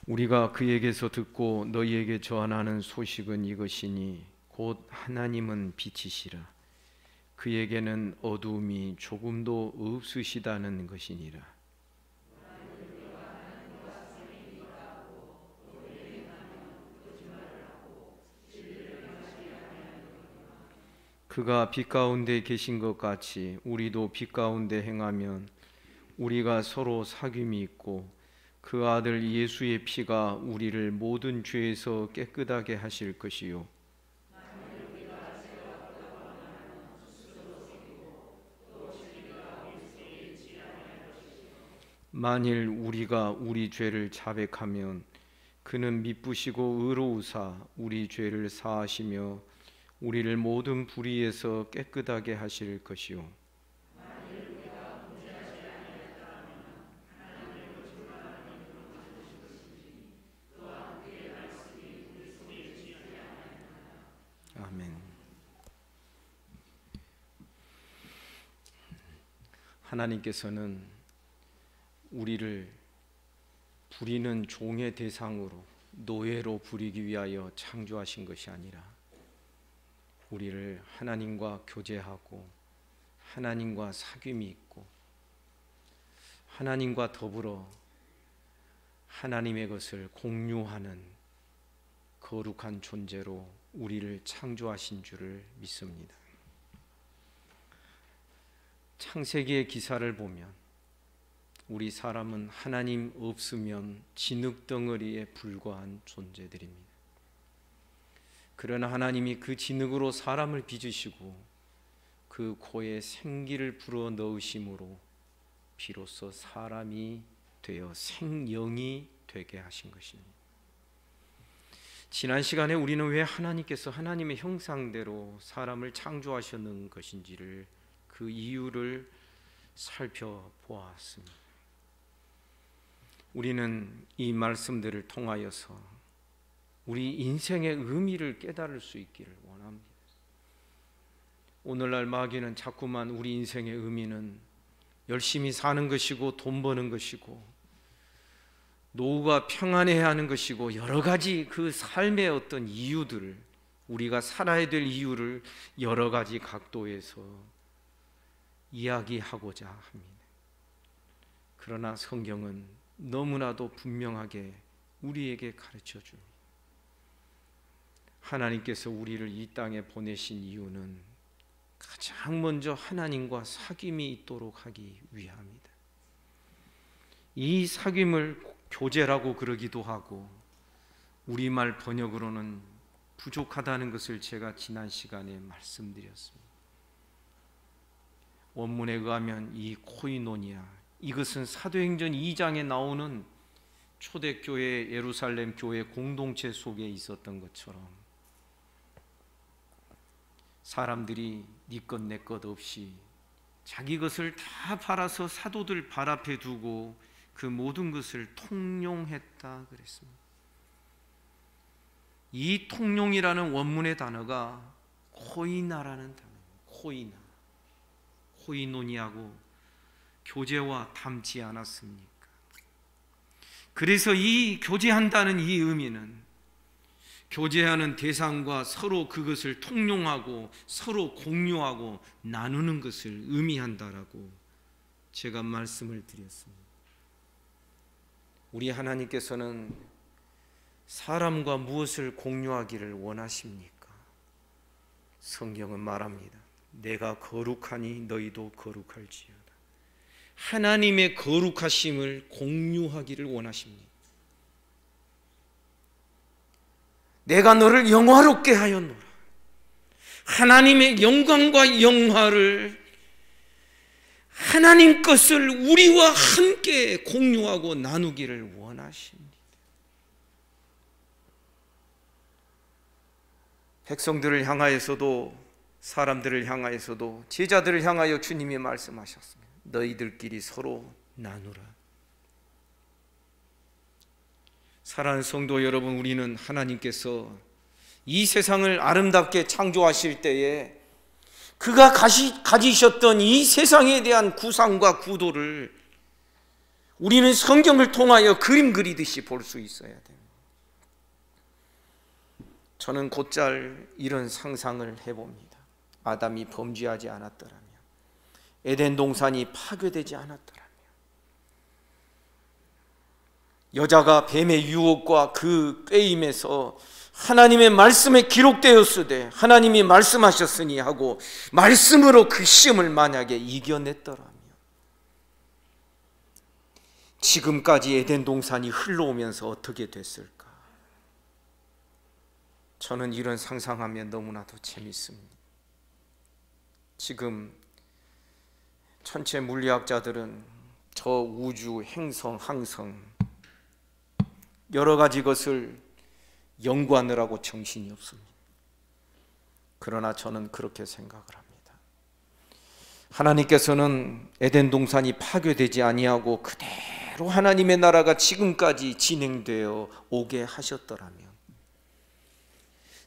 우리가 그에게서 듣고 너희에게 전하는 소식은 이것이니 곧 하나님은 빛이시라. 그에게는 어두움이 조금도 없으시다는 것이니라. 그가 빛 가운데 계신 것 같이 우리도 빛 가운데 행하면 우리가 서로 사귐이 있고 그 아들 예수의 피가 우리를 모든 죄에서 깨끗하게 하실 것이요 만일 우리가 우리 죄를 자백하면 그는 미쁘시고 의로우사 우리 죄를 사하시며 우리를 모든 불의에서 깨끗하게 하실 것이요 아멘. 하나님께서는 우리를 부리는 종의 대상으로 노예로 부리기 위하여 창조하신 것이 아니라 우리를 하나님과 교제하고 하나님과 사귐이 있고 하나님과 더불어 하나님의 것을 공유하는 거룩한 존재로 우리를 창조하신 줄을 믿습니다. 창세기의 기사를 보면 우리 사람은 하나님 없으면 진흙덩어리에 불과한 존재들입니다. 그러나 하나님이 그 진흙으로 사람을 빚으시고 그 코에 생기를 불어 넣으심으로 비로소 사람이 되어 생명이 되게 하신 것입니다. 지난 시간에 우리는 왜 하나님께서 하나님의 형상대로 사람을 창조하셨는 것인지를 그 이유를 살펴보았습니다. 우리는 이 말씀들을 통하여서 우리 인생의 의미를 깨달을 수 있기를 원합니다. 오늘날 마귀는 자꾸만 우리 인생의 의미는 열심히 사는 것이고 돈 버는 것이고 노후가 평안해야 하는 것이고 여러 가지 그 삶의 어떤 이유들을 우리가 살아야 될 이유를 여러 가지 각도에서 이야기하고자 합니다. 그러나 성경은 너무나도 분명하게 우리에게 가르쳐 줍니다. 하나님께서 우리를 이 땅에 보내신 이유는 가장 먼저 하나님과 사귐이 있도록 하기 위함이다. 이 사귐을 교제라고 그러기도 하고 우리말 번역으로는 부족하다는 것을 제가 지난 시간에 말씀드렸습니다. 원문에 의하면 이 코이노니아, 이것은 사도행전 2장에 나오는 초대교회 예루살렘 교회 공동체 속에 있었던 것처럼 사람들이 네 것 내 것 없이 자기 것을 다 팔아서 사도들 발 앞에 두고 그 모든 것을 통용했다 그랬습니다. 이 통용이라는 원문의 단어가 코이나라는 단어입니다. 코이노니하고 교제와 닮지 않았습니까? 그래서 이 교제한다는 이 의미는 교제하는 대상과 서로 그것을 통용하고 서로 공유하고 나누는 것을 의미한다라고 제가 말씀을 드렸습니다. 우리 하나님께서는 사람과 무엇을 공유하기를 원하십니까? 성경은 말합니다. 내가 거룩하니 너희도 거룩할지어다. 하나님의 거룩하심을 공유하기를 원하십니다. 내가 너를 영화롭게 하였노라. 하나님의 영광과 영화를 하나님 것을 우리와 함께 공유하고 나누기를 원하십니다. 백성들을 향하여서도 사람들을 향하여서도 제자들을 향하여 주님이 말씀하셨습니다. 너희들끼리 서로 나누라. 사랑하는 성도 여러분, 우리는 하나님께서 이 세상을 아름답게 창조하실 때에 그가 가지셨던 이 세상에 대한 구상과 구도를 우리는 성경을 통하여 그림 그리듯이 볼 수 있어야 됩니다. 저는 곧잘 이런 상상을 해봅니다. 아담이 범죄하지 않았더라면, 에덴 동산이 파괴되지 않았더라면, 여자가 뱀의 유혹과 그 꾀임에서 하나님의 말씀에 기록되었으되 하나님이 말씀하셨으니 하고 말씀으로 그 시험을 만약에 이겨냈더라면, 지금까지 에덴 동산이 흘러오면서 어떻게 됐을까? 저는 이런 상상하면 너무나도 재밌습니다. 지금 천체 물리학자들은 저 우주, 행성, 항성 여러 가지 것을 연구하느라고 정신이 없습니다. 그러나 저는 그렇게 생각을 합니다. 하나님께서는 에덴 동산이 파괴되지 아니하고 그대로 하나님의 나라가 지금까지 진행되어 오게 하셨더라면,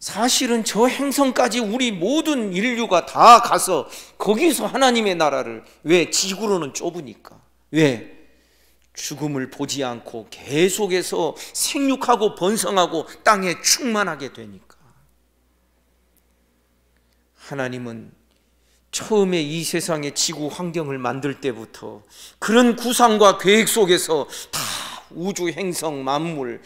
사실은 저 행성까지 우리 모든 인류가 다 가서 거기서 하나님의 나라를, 왜? 지구로는 좁으니까. 왜? 죽음을 보지 않고 계속해서 생육하고 번성하고 땅에 충만하게 되니까. 하나님은 처음에 이 세상의 지구 환경을 만들 때부터 그런 구상과 계획 속에서 다 우주, 행성, 만물,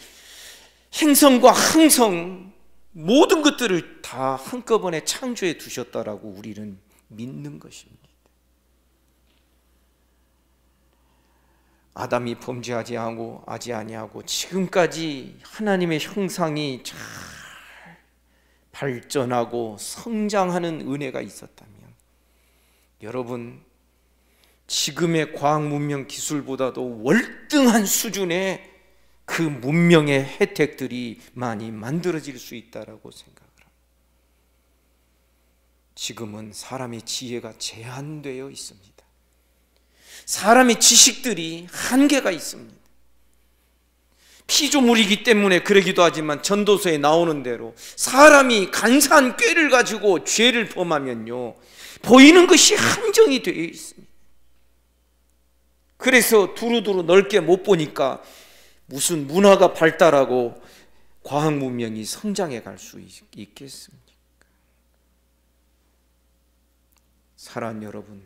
행성과 항성 모든 것들을 다 한꺼번에 창조해 두셨다라고 우리는 믿는 것입니다. 아담이 범죄하지 아니하고 지금까지 하나님의 형상이 잘 발전하고 성장하는 은혜가 있었다면, 여러분, 지금의 과학 문명 기술보다도 월등한 수준의 그 문명의 혜택들이 많이 만들어질 수 있다고 생각을 합니다. 지금은 사람의 지혜가 제한되어 있습니다. 사람의 지식들이 한계가 있습니다. 피조물이기 때문에 그러기도 하지만 전도서에 나오는 대로 사람이 간사한 꾀를 가지고 죄를 범하면요, 보이는 것이 한정이 되어 있습니다. 그래서 두루두루 넓게 못 보니까 무슨 문화가 발달하고 과학 문명이 성장해 갈 수 있겠습니까? 사랑 여러분,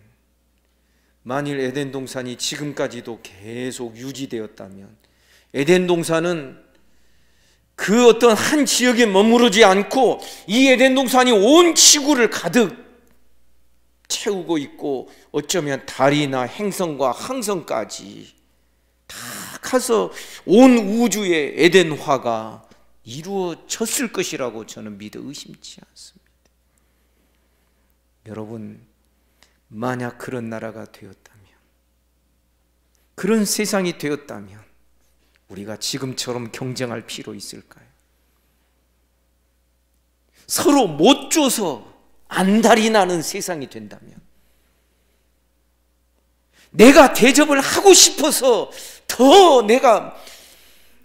만일 에덴 동산이 지금까지도 계속 유지되었다면, 에덴 동산은 그 어떤 한 지역에 머무르지 않고 이 에덴 동산이 온 지구를 가득 채우고 있고, 어쩌면 달이나 행성과 항성까지 다 가서 온 우주의 에덴화가 이루어졌을 것이라고 저는 믿어 의심치 않습니다. 여러분, 만약 그런 나라가 되었다면, 그런 세상이 되었다면 우리가 지금처럼 경쟁할 필요 있을까요? 서로 못 줘서 안달이 나는 세상이 된다면, 내가 대접을 하고 싶어서 더 내가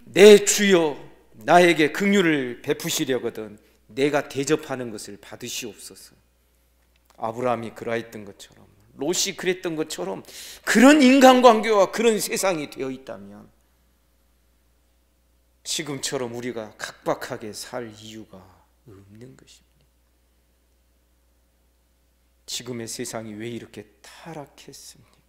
내 주여 나에게 긍휼을 베푸시려거든 내가 대접하는 것을 받으시옵소서. 아브라함이 그러했던 것처럼, 롯이 그랬던 것처럼 그런 인간관계와 그런 세상이 되어 있다면 지금처럼 우리가 각박하게 살 이유가 없는 것입니다. 지금의 세상이 왜 이렇게 타락했습니까?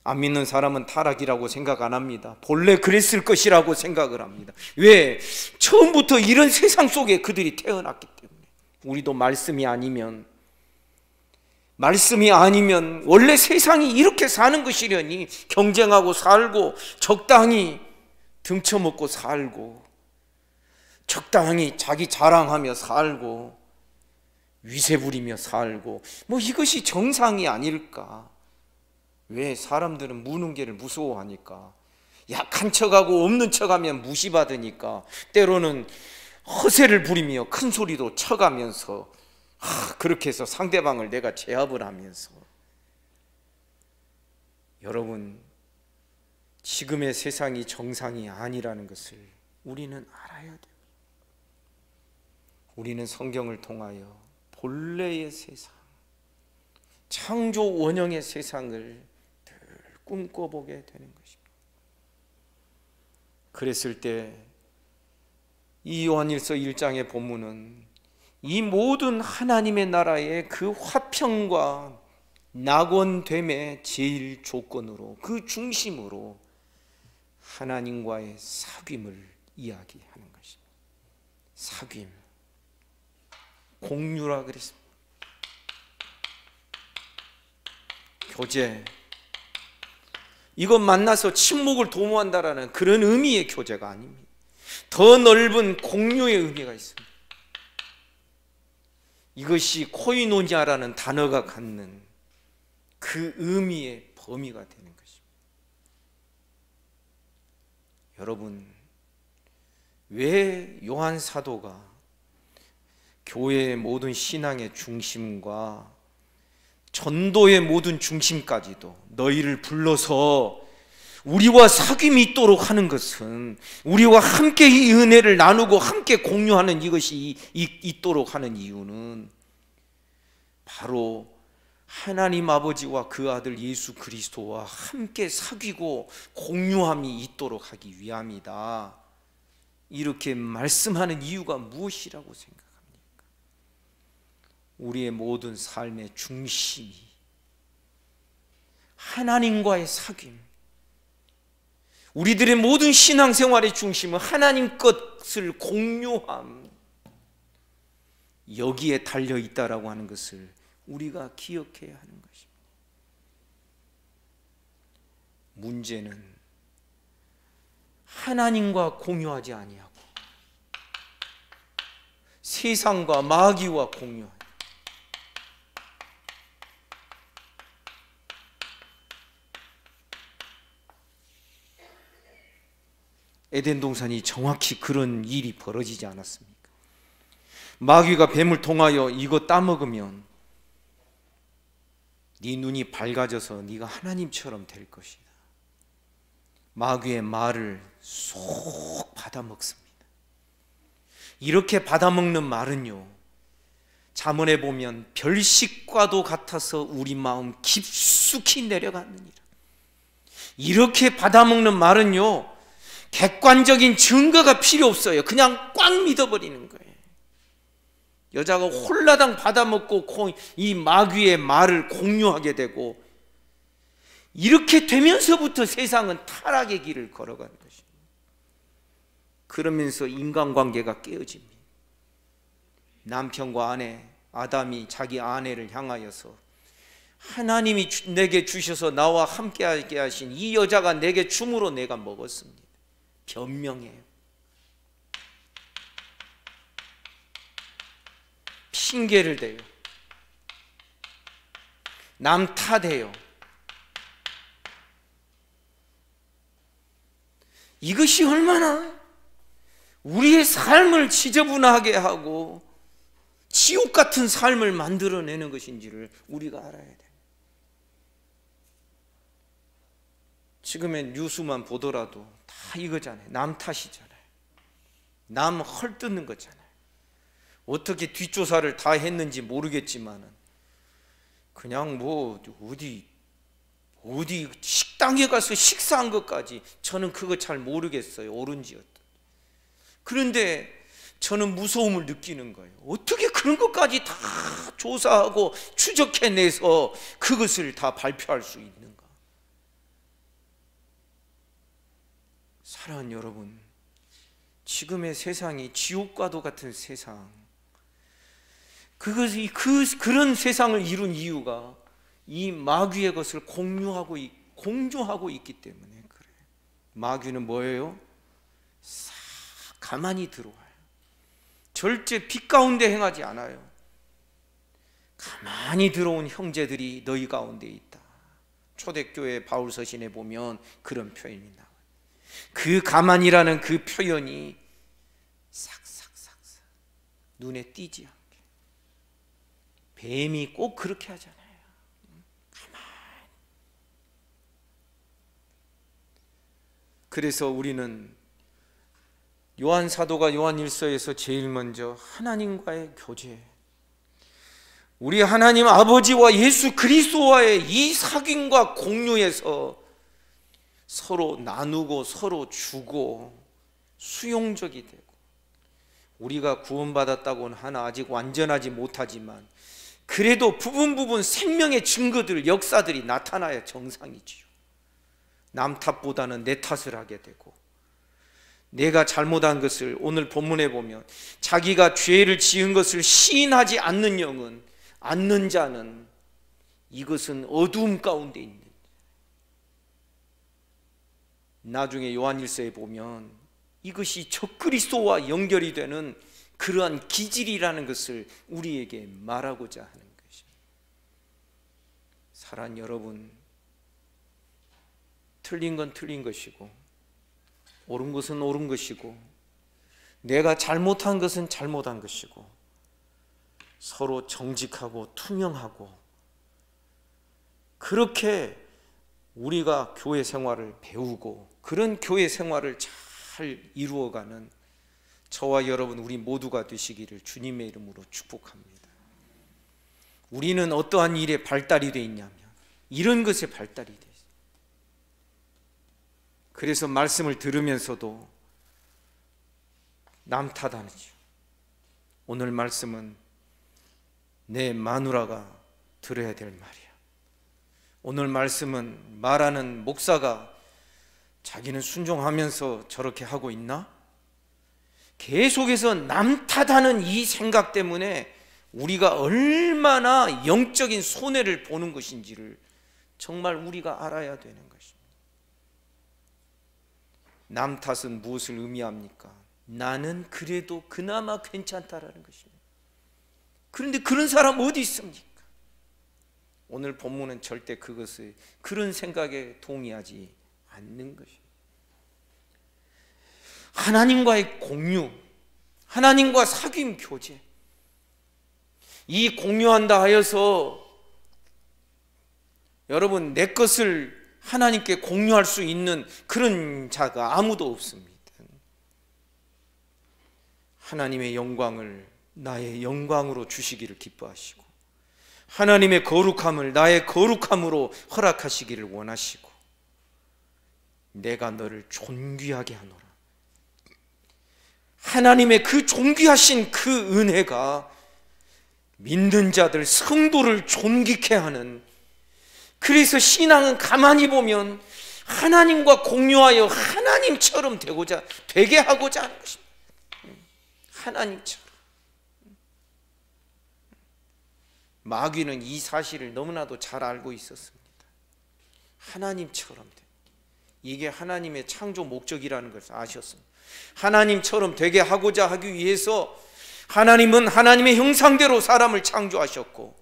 안 믿는 사람은 타락이라고 생각 안 합니다. 본래 그랬을 것이라고 생각을 합니다. 왜? 처음부터 이런 세상 속에 그들이 태어났기 때문에. 우리도 말씀이 아니면 원래 세상이 이렇게 사는 것이려니 경쟁하고 살고 적당히 등쳐먹고 살고 적당히 자기 자랑하며 살고 위세 부리며 살고 이것이 정상이 아닐까? 왜? 사람들은 무능계를 무서워하니까. 약한 척하고 없는 척하면 무시받으니까 때로는 허세를 부리며 큰 소리도 쳐가면서 그렇게 해서 상대방을 내가 제압을 하면서. 여러분, 지금의 세상이 정상이 아니라는 것을 우리는 알아야 돼요. 우리는 성경을 통하여 본래의 세상, 창조 원형의 세상을 늘 꿈꿔보게 되는 것입니다. 그랬을 때 이 요한일서 1장의 본문은 이 모든 하나님의 나라의 그 화평과 낙원됨의 제일 조건으로, 그 중심으로 하나님과의 사귐을 이야기하는 것입니다. 사귐, 공유라 그랬습니다. 교제, 이것 만나서 친목을 도모한다라는 그런 의미의 교제가 아닙니다. 더 넓은 공유의 의미가 있습니다. 이것이 코이노니아라는 단어가 갖는 그 의미의 범위가 되는 것입니다. 여러분, 왜 요한 사도가 교회의 모든 신앙의 중심과 전도의 모든 중심까지도 너희를 불러서 우리와 사귐이 있도록 하는 것은, 우리와 함께 이 은혜를 나누고 함께 공유하는 이것이 있도록 하는 이유는 바로 하나님 아버지와 그 아들 예수 그리스도와 함께 사귀고 공유함이 있도록 하기 위함이다, 이렇게 말씀하는 이유가 무엇이라고 생각합니까? 우리의 모든 삶의 중심이 하나님과의 사귐, 우리들의 모든 신앙생활의 중심은 하나님 것을 공유함, 여기에 달려있다라고 하는 것을 우리가 기억해야 하는 것입니다. 문제는 하나님과 공유하지 아니하고 세상과 마귀와 공유하는, 에덴 동산이 정확히 그런 일이 벌어지지 않았습니까? 마귀가 뱀을 통하여 이거 따먹으면 네 눈이 밝아져서 네가 하나님처럼 될 것이다, 마귀의 말을 쏙 받아먹습니다. 이렇게 받아먹는 말은요, 잠언에 보면 별식과도 같아서 우리 마음 깊숙이 내려가느니라. 이렇게 받아먹는 말은요, 객관적인 증거가 필요 없어요. 그냥 꽉 믿어버리는 거예요. 여자가 홀라당 받아먹고 이 마귀의 말을 공유하게 되고, 이렇게 되면서부터 세상은 타락의 길을 걸어가는 것입니다. 그러면서 인간관계가 깨어집니다. 남편과 아내, 아담이 자기 아내를 향하여서 하나님이 내게 주셔서 나와 함께하게 하신 이 여자가 내게 줌으로 내가 먹었습니다, 변명해요. 핑계를 대요. 남 탓해요. 이것이 얼마나 우리의 삶을 지저분하게 하고 지옥 같은 삶을 만들어내는 것인지를 우리가 알아야 돼요. 지금의 뉴스만 보더라도 다 이거잖아요. 남 탓이잖아요. 남 헐뜯는 거잖아요. 어떻게 뒷조사를 다 했는지 모르겠지만은 그냥 뭐 어디 식당에 가서 식사한 것까지 저는 그거 잘 모르겠어요, 옳은지 어떤지. 그런데 저는 무서움을 느끼는 거예요. 어떻게 그런 것까지 다 조사하고 추적해내서 그것을 다 발표할 수 있는가? 사랑하는 여러분, 지금의 세상이 지옥과도 같은 세상, 그런 세상을 이룬 이유가 이 마귀의 것을 공유하고 있기 때문에 그래요. 마귀는 뭐예요? 싹 가만히 들어와요. 절대 빛 가운데 행하지 않아요. 가만히 들어온 형제들이 너희 가운데 있다. 초대교회 바울서신에 보면 그런 표현이 나와요. 그 가만이라는 그 표현이 싹싹싹싹 눈에 띄지 않게. 뱀이 꼭 그렇게 하잖아요. 가만히. 그래서 우리는 요한 사도가 요한일서에서 제일 먼저 하나님과의 교제, 우리 하나님 아버지와 예수 그리스도와의 이 사귐과 공유에서 서로 나누고 서로 주고 수용적이 되고, 우리가 구원받았다고는 하나 아직 완전하지 못하지만 그래도 부분 생명의 증거들, 역사들이 나타나야 정상이지요. 남 탓보다는 내 탓을 하게 되고, 내가 잘못한 것을 오늘 본문에 보면 자기가 죄를 지은 것을 시인하지 않는 영은, 않는 자는 이것은 어두움 가운데 있는, 나중에 요한일서에 보면 이것이 적그리스도와 연결이 되는 그러한 기질이라는 것을 우리에게 말하고자 하는 것입니다. 사랑하는 여러분, 틀린 건 틀린 것이고 옳은 것은 옳은 것이고 내가 잘못한 것은 잘못한 것이고, 서로 정직하고 투명하고 그렇게 우리가 교회 생활을 배우고 그런 교회 생활을 잘 이루어가는 저와 여러분 우리 모두가 되시기를 주님의 이름으로 축복합니다. 우리는 어떠한 일에 발달이 되어 있냐면 이런 것에 발달이 되어 있어요. 그래서 말씀을 들으면서도 남 탓하죠. 오늘 말씀은 내 마누라가 들어야 될 말이야. 오늘 말씀은 말하는 목사가 자기는 순종하면서 저렇게 하고 있나? 계속해서 남 탓하는 이 생각 때문에 우리가 얼마나 영적인 손해를 보는 것인지를 정말 우리가 알아야 되는 것입니다. 남 탓은 무엇을 의미합니까? 나는 그래도 그나마 괜찮다라는 것입니다. 그런데 그런 사람 어디 있습니까? 오늘 본문은 절대 그것을, 그런 생각에 동의하지 않는 것입니다. 하나님과의 공유, 하나님과 사귐 교제, 이 공유한다 하여서 여러분 내 것을 하나님께 공유할 수 있는 그런 자가 아무도 없습니다. 하나님의 영광을 나의 영광으로 주시기를 기뻐하시고 하나님의 거룩함을 나의 거룩함으로 허락하시기를 원하시고 내가 너를 존귀하게 하노라. 하나님의 그 존귀하신 그 은혜가 믿는 자들, 성도를 존귀케 하는, 그래서 신앙은 가만히 보면 하나님과 공유하여 하나님처럼 되게 하고자 하는 것입니다. 하나님처럼. 마귀는 이 사실을 너무나도 잘 알고 있었습니다. 하나님처럼 돼. 이게 하나님의 창조 목적이라는 것을 아셨습니다. 하나님처럼 되게 하고자 하기 위해서 하나님은 하나님의 형상대로 사람을 창조하셨고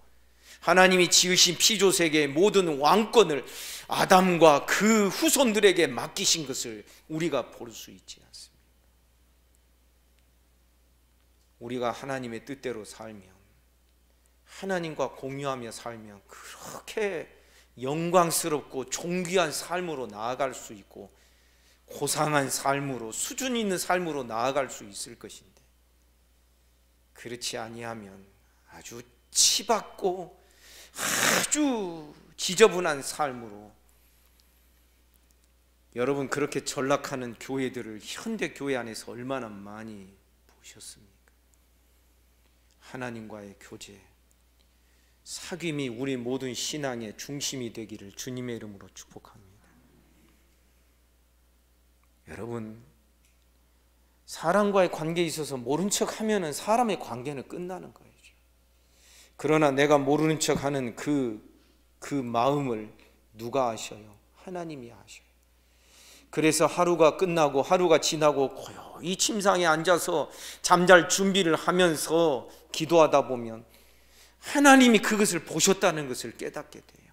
하나님이 지으신 피조세계의 모든 왕권을 아담과 그 후손들에게 맡기신 것을 우리가 볼 수 있지 않습니다. 우리가 하나님의 뜻대로 살면, 하나님과 공유하며 살면 그렇게 영광스럽고 존귀한 삶으로 나아갈 수 있고 고상한 삶으로, 수준 있는 삶으로 나아갈 수 있을 것인데, 그렇지 아니하면 아주 치받고 아주 지저분한 삶으로, 여러분 그렇게 전락하는 교회들을 현대 교회 안에서 얼마나 많이 보셨습니까? 하나님과의 교제, 사귐이 우리 모든 신앙의 중심이 되기를 주님의 이름으로 축복합니다. 여러분, 사람과의 관계에 있어서 모른 척 하면은 사람의 관계는 끝나는 거예요. 그러나 내가 모르는 척 하는 그 마음을 누가 아셔요? 하나님이 아셔요. 그래서 하루가 끝나고 하루가 지나고 고요히 침상에 앉아서 잠잘 준비를 하면서 기도하다 보면 하나님이 그것을 보셨다는 것을 깨닫게 돼요.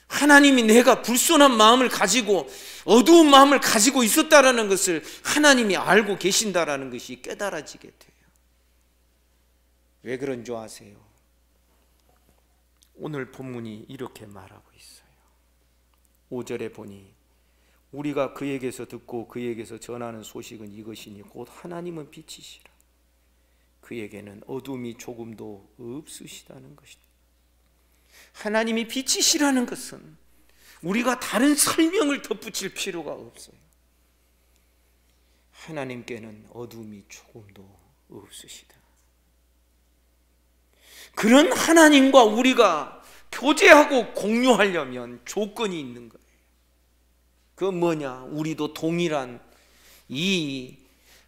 하나님이 내가 불순한 마음을 가지고 어두운 마음을 가지고 있었다라는 것을 하나님이 알고 계신다라는 것이 깨달아지게 돼요. 왜 그런 줄 아세요? 오늘 본문이 이렇게 말하고 있어요. 5절에 보니 우리가 그에게서 듣고 그에게서 전하는 소식은 이것이니 곧 하나님은 빛이시라. 그에게는 어둠이 조금도 없으시다는 것이다. 하나님이 빛이시라는 것은 우리가 다른 설명을 덧붙일 필요가 없어요. 하나님께는 어둠이 조금도 없으시다. 그런 하나님과 우리가 교제하고 공유하려면 조건이 있는 거예요. 그건 뭐냐? 우리도 동일한 이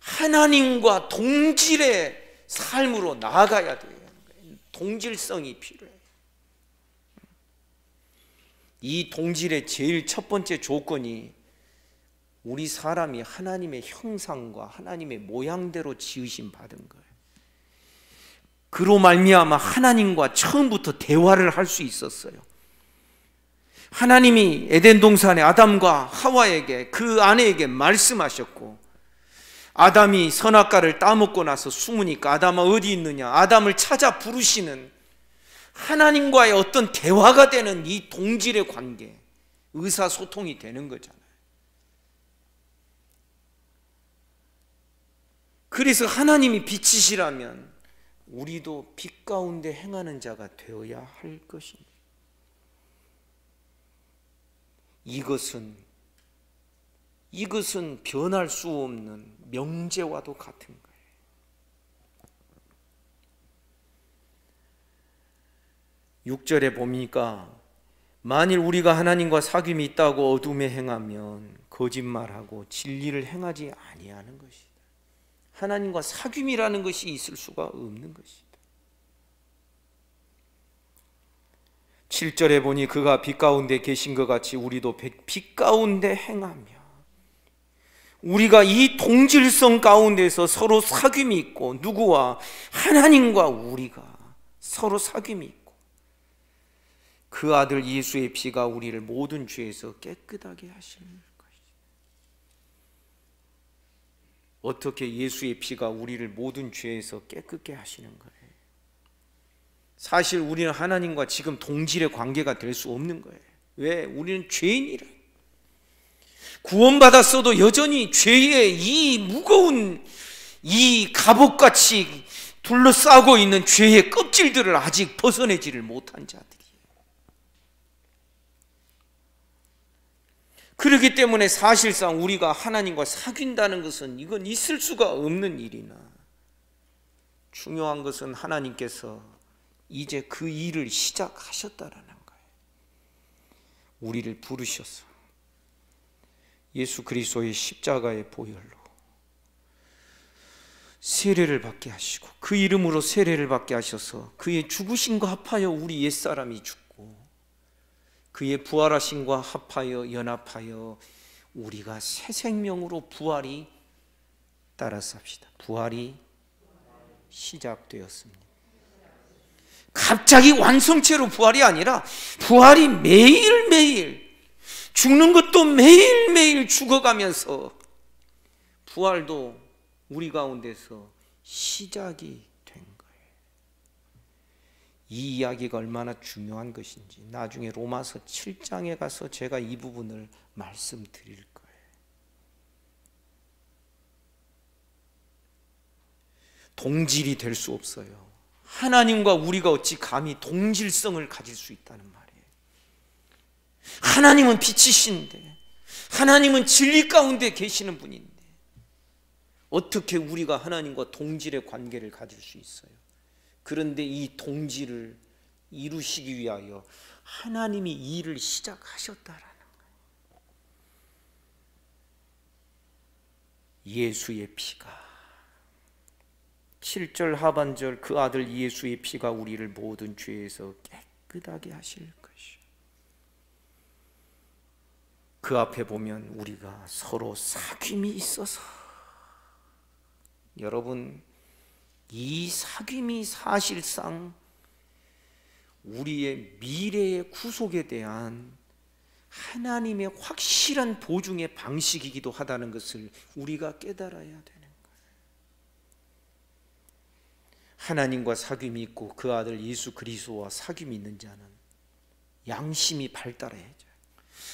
하나님과 동질의 삶으로 나아가야 돼요. 동질성이 필요해요. 이 동질의 제일 첫 번째 조건이 우리 사람이 하나님의 형상과 하나님의 모양대로 지으심 받은 거예요. 그로 말미암아 하나님과 처음부터 대화를 할 수 있었어요. 하나님이 에덴 동산에 아담과 하와에게, 그 아내에게 말씀하셨고, 아담이 선악과를 따먹고 나서 숨으니까 아담아 어디 있느냐, 아담을 찾아 부르시는 하나님과의 어떤 대화가 되는 이 동질의 관계, 의사소통이 되는 거잖아요. 그래서 하나님이 빛이시라면 우리도 빛 가운데 행하는 자가 되어야 할 것입니다. 이것은 변할 수 없는 명제와도 같은 거예요. (6절에) 보니까 만일 우리가 하나님과 사귐이 있다고 어둠에 행하면 거짓말하고 진리를 행하지 아니하는 것이다. 하나님과 사귐이라는 것이 있을 수가 없는 것이다. (7절에) 보니 그가 빛 가운데 계신 것 같이 우리도 빛 가운데 행하며, 우리가 이 동질성 가운데서 서로 사귐이 있고, 누구와? 하나님과 우리가 서로 사귐이 있고, 그 아들 예수의 피가 우리를 모든 죄에서 깨끗하게 하시는 것이다. 어떻게 예수의 피가 우리를 모든 죄에서 깨끗게 하시는 거예요? 사실 우리는 하나님과 지금 동질의 관계가 될 수 없는 거예요. 왜? 우리는 죄인이라. 구원받았어도 여전히 죄의 이 무거운 이 갑옷같이 둘러싸고 있는 죄의 껍질들을 아직 벗어내지를 못한 자들이에요. 그렇기 때문에 사실상 우리가 하나님과 사귄다는 것은 이건 있을 수가 없는 일이나, 중요한 것은 하나님께서 이제 그 일을 시작하셨다라는 거예요. 우리를 부르셔서 예수 그리스도의 십자가의 보혈로 세례를 받게 하시고, 그 이름으로 세례를 받게 하셔서 그의 죽으심과 합하여 우리 옛사람이 죽고, 그의 부활하심과 합하여 연합하여 우리가 새 생명으로 부활이 따라 삽시다. 부활이 시작되었습니다. 갑자기 완성체로 부활이 아니라 부활이 매일매일, 죽는 것도 매일매일 죽어가면서 부활도 우리 가운데서 시작이 된 거예요. 이 이야기가 얼마나 중요한 것인지 나중에 로마서 7장에 가서 제가 이 부분을 말씀드릴 거예요. 동질이 될 수 없어요. 하나님과 우리가 어찌 감히 동질성을 가질 수 있다는 말이에요. 하나님은 빛이신데, 하나님은 진리 가운데 계시는 분인데 어떻게 우리가 하나님과 동질의 관계를 가질 수 있어요? 그런데 이 동질을 이루시기 위하여 하나님이 이 일을 시작하셨다라는 거예요. 예수의 피가, 7절 하반절, 그 아들 예수의 피가 우리를 모든 죄에서 깨끗하게 하실 것이요. 그 앞에 보면 우리가 서로 사귐이 있어서, 여러분, 이 사귐이 사실상 우리의 미래의 구속에 대한 하나님의 확실한 보증의 방식이기도 하다는 것을 우리가 깨달아야 되는 거예요. 하나님과 사귐이 있고 그 아들 예수 그리스도와 사귐이 있는 자는 양심이 발달해야죠.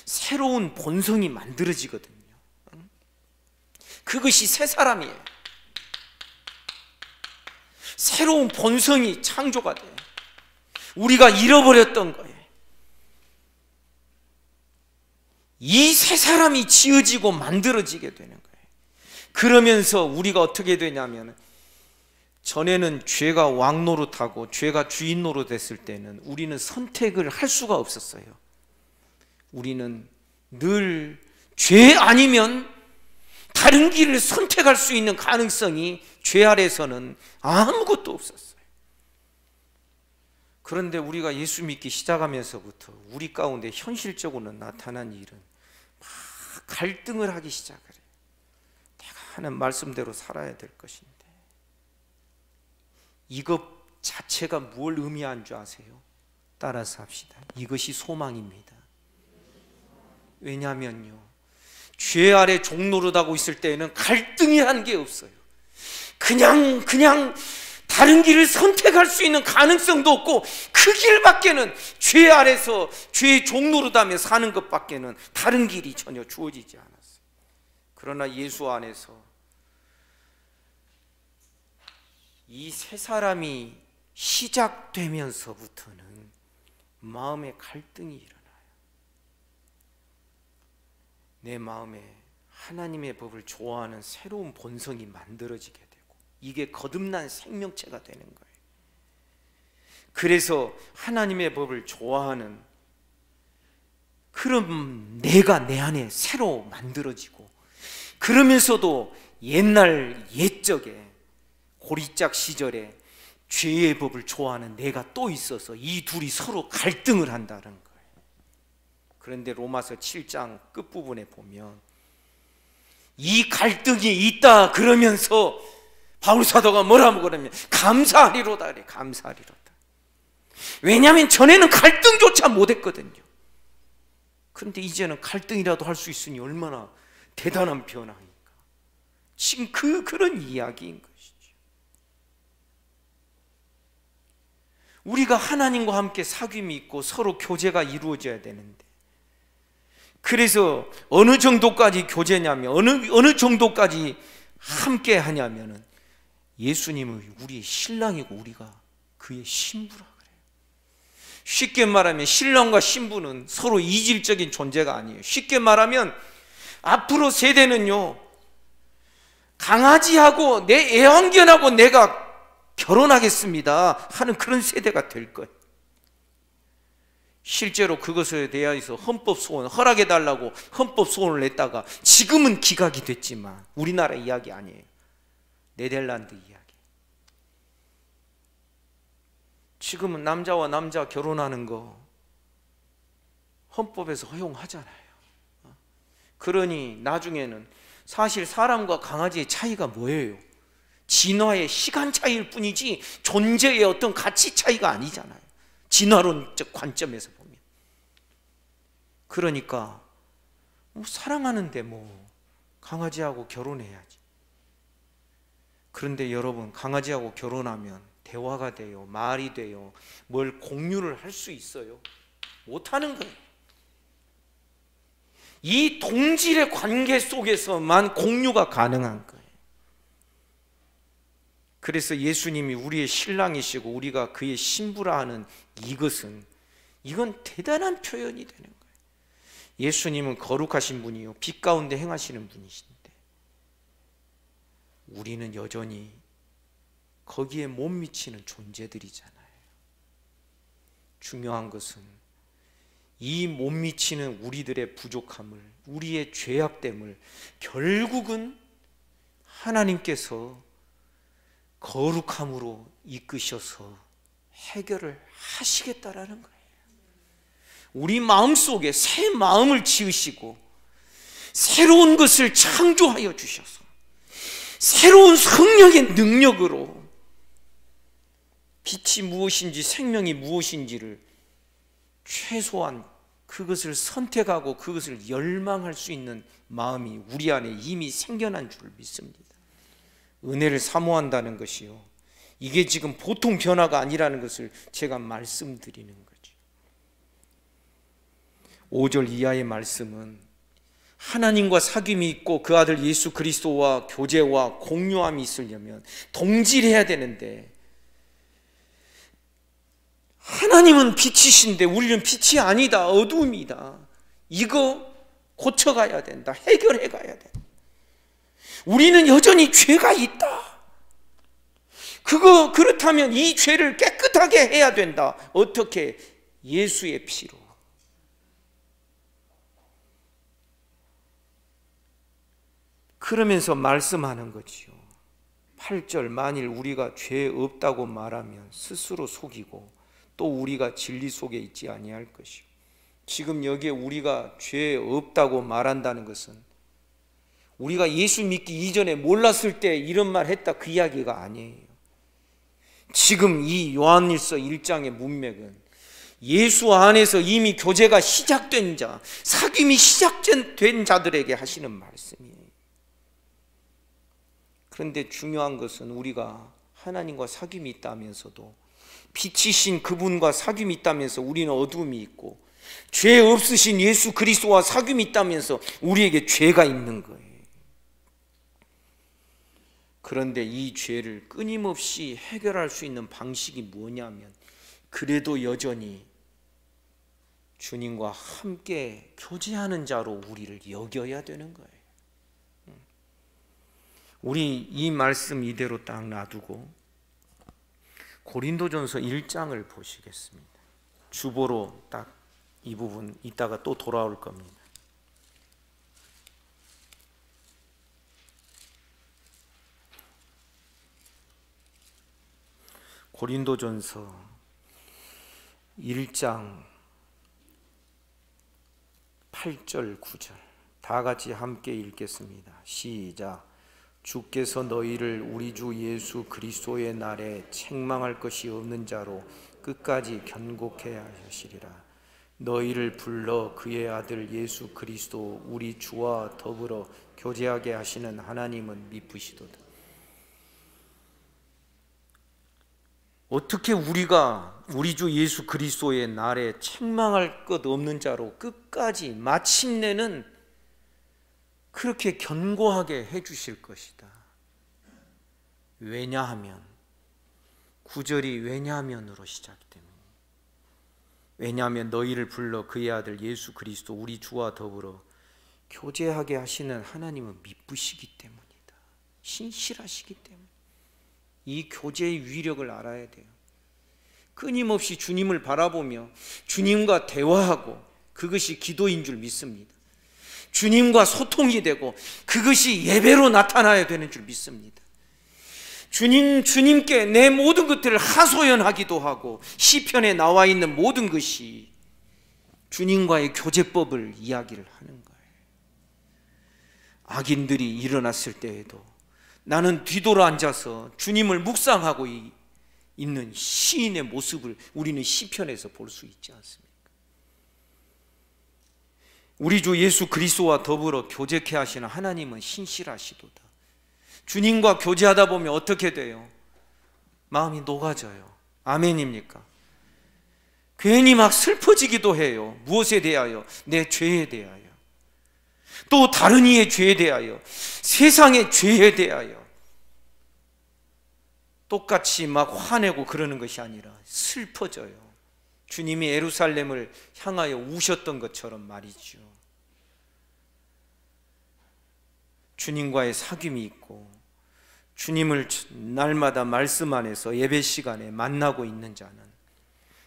새로운 본성이 만들어지거든요. 그것이 새 사람이에요. 새로운 본성이 창조가 돼요. 우리가 잃어버렸던 거예요. 이 새 사람이 지어지고 만들어지게 되는 거예요. 그러면서 우리가 어떻게 되냐면, 전에는 죄가 왕 노릇하고 죄가 주인 노릇했을 때는 우리는 선택을 할 수가 없었어요. 우리는 늘 죄 아니면 다른 길을 선택할 수 있는 가능성이 죄 아래서는 아무것도 없었어요. 그런데 우리가 예수 믿기 시작하면서부터 우리 가운데 현실적으로 나타난 일은 막 갈등을 하기 시작을 해요. 내가 하는 말씀대로 살아야 될 것인데, 이것 자체가 뭘 의미하는 줄 아세요? 따라서 합시다. 이것이 소망입니다. 왜냐하면요, 죄 아래 종노릇하고 있을 때에는 갈등이라는 게 없어요. 그냥 다른 길을 선택할 수 있는 가능성도 없고, 그 길밖에는, 죄 아래서 죄의 종노릇하며 사는 것밖에는 다른 길이 전혀 주어지지 않았어요. 그러나 예수 안에서 이 세 사람이 시작되면서부터는 마음에 갈등이 일어나요. 내 마음에 하나님의 법을 좋아하는 새로운 본성이 만들어지게 되고, 이게 거듭난 생명체가 되는 거예요. 그래서 하나님의 법을 좋아하는 그런 내가 내 안에 새로 만들어지고, 그러면서도 옛날 옛적에 고리짝 시절에 죄의 법을 좋아하는 내가 또 있어서 이 둘이 서로 갈등을 한다는 거예요. 그런데 로마서 7장 끝부분에 보면 이 갈등이 있다 그러면서 바울 사도가 뭐라고 그러면 감사하리로다 그래. 감사하리로다. 왜냐하면 전에는 갈등조차 못했거든요. 그런데 이제는 갈등이라도 할 수 있으니 얼마나 대단한 변화입니까? 지금 그런 이야기인 것이죠. 우리가 하나님과 함께 사귐이 있고 서로 교제가 이루어져야 되는데, 그래서 어느 정도까지 교제냐면, 어느 정도까지 함께 하냐면은 예수님은 우리의 신랑이고 우리가 그의 신부라 그래요. 쉽게 말하면 신랑과 신부는 서로 이질적인 존재가 아니에요. 쉽게 말하면 앞으로 세대는요, 강아지하고 내 애완견하고 내가 결혼하겠습니다 하는 그런 세대가 될 거예요. 실제로 그것에 대해서 헌법 소원 허락해달라고 헌법 소원을 냈다가 지금은 기각이 됐지만 우리나라 이야기 아니에요. 네덜란드 이야기. 지금은 남자와 남자 결혼하는 거 헌법에서 허용하잖아요. 그러니 나중에는 사실 사람과 강아지의 차이가 뭐예요? 진화의 시간 차이일 뿐이지 존재의 어떤 가치 차이가 아니잖아요. 진화론적 관점에서 보면. 그러니까 사랑하는데 강아지하고 결혼해야지. 그런데 여러분, 강아지하고 결혼하면 대화가 돼요? 말이 돼요? 뭘 공유를 할 수 있어요? 못하는 거예요. 이 동질의 관계 속에서만 공유가 가능한 거예요. 그래서 예수님이 우리의 신랑이시고 우리가 그의 신부라 하는 이건 대단한 표현이 되는 거예요. 예수님은 거룩하신 분이요, 빛 가운데 행하시는 분이신데 우리는 여전히 거기에 못 미치는 존재들이잖아요. 중요한 것은 이 못 미치는 우리들의 부족함을, 우리의 죄악됨을 결국은 하나님께서 거룩함으로 이끄셔서 해결을 하시겠다라는 거예요. 우리 마음속에 새 마음을 지으시고 새로운 것을 창조하여 주셔서 새로운 성령의 능력으로 빛이 무엇인지 생명이 무엇인지를 최소한 그것을 선택하고 그것을 열망할 수 있는 마음이 우리 안에 이미 생겨난 줄 믿습니다. 은혜를 사모한다는 것이요, 이게 지금 보통 변화가 아니라는 것을 제가 말씀드리는 거죠. 5절 이하의 말씀은 하나님과 사귐이 있고 그 아들 예수 그리스도와 교제와 공유함이 있으려면 동질해야 되는데, 하나님은 빛이신데 우리는 빛이 아니다, 어두움이다. 이거 고쳐가야 된다. 해결해 가야 된다. 우리는 여전히 죄가 있다. 그렇다면 이 죄를 깨끗하게 해야 된다. 어떻게? 예수의 피로. 그러면서 말씀하는 거지요. 8절, 만일 우리가 죄 없다고 말하면 스스로 속이고 또 우리가 진리 속에 있지 아니할 것이요. 지금 여기에 우리가 죄 없다고 말한다는 것은 우리가 예수 믿기 이전에 몰랐을 때 이런 말 했다, 그 이야기가 아니에요. 지금 이 요한일서 1장의 문맥은 예수 안에서 이미 교제가 시작된 자, 사귐이 시작된 자들에게 하시는 말씀이에요. 그런데 중요한 것은 우리가 하나님과 사귐이 있다면서도, 빛이신 그분과 사귐이 있다면서 우리는 어둠이 있고, 죄 없으신 예수 그리스도와 사귐이 있다면서 우리에게 죄가 있는 거예요. 그런데 이 죄를 끊임없이 해결할 수 있는 방식이 뭐냐면, 그래도 여전히 주님과 함께 교제하는 자로 우리를 여겨야 되는 거예요. 우리 이 말씀 이대로 딱 놔두고 고린도전서 1장을 보시겠습니다. 주보로 딱 이 부분 이따가 또 돌아올 겁니다. 고린도전서 1장 8절 9절 다 같이 함께 읽겠습니다. 시작. 주께서 너희를 우리 주 예수 그리스도의 날에 책망할 것이 없는 자로 끝까지 견고케 하시리라. 너희를 불러 그의 아들 예수 그리스도 우리 주와 더불어 교제하게 하시는 하나님은 미쁘시도다. 어떻게 우리가 우리 주 예수 그리스도의 날에 책망할 것 없는 자로 끝까지 마침내는 그렇게 견고하게 해주실 것이다. 왜냐하면 9절이 왜냐하면으로 시작이 됩니다. 왜냐하면 너희를 불러 그의 아들 예수 그리스도 우리 주와 더불어 교제하게 하시는 하나님은 미쁘시기 때문이다. 신실하시기 때문에. 이 교제의 위력을 알아야 돼요. 끊임없이 주님을 바라보며 주님과 대화하고, 그것이 기도인 줄 믿습니다. 주님과 소통이 되고 그것이 예배로 나타나야 되는 줄 믿습니다. 주님께 내 모든 것들을 하소연하기도 하고, 시편에 나와 있는 모든 것이 주님과의 교제법을 이야기를 하는 거예요. 악인들이 일어났을 때에도 나는 뒤돌아 앉아서 주님을 묵상하고 있는 시인의 모습을 우리는 시편에서 볼 수 있지 않습니까? 우리 주 예수 그리스도와 더불어 교제케 하시는 하나님은 신실하시도다. 주님과 교제하다 보면 어떻게 돼요? 마음이 녹아져요. 아멘입니까? 괜히 막 슬퍼지기도 해요. 무엇에 대하여? 내 죄에 대하여, 또 다른 이의 죄에 대하여, 세상의 죄에 대하여. 똑같이 막 화내고 그러는 것이 아니라 슬퍼져요. 주님이 예루살렘을 향하여 우셨던 것처럼 말이죠. 주님과의 사귐이 있고 주님을 날마다 말씀 안에서 예배 시간에 만나고 있는 자는,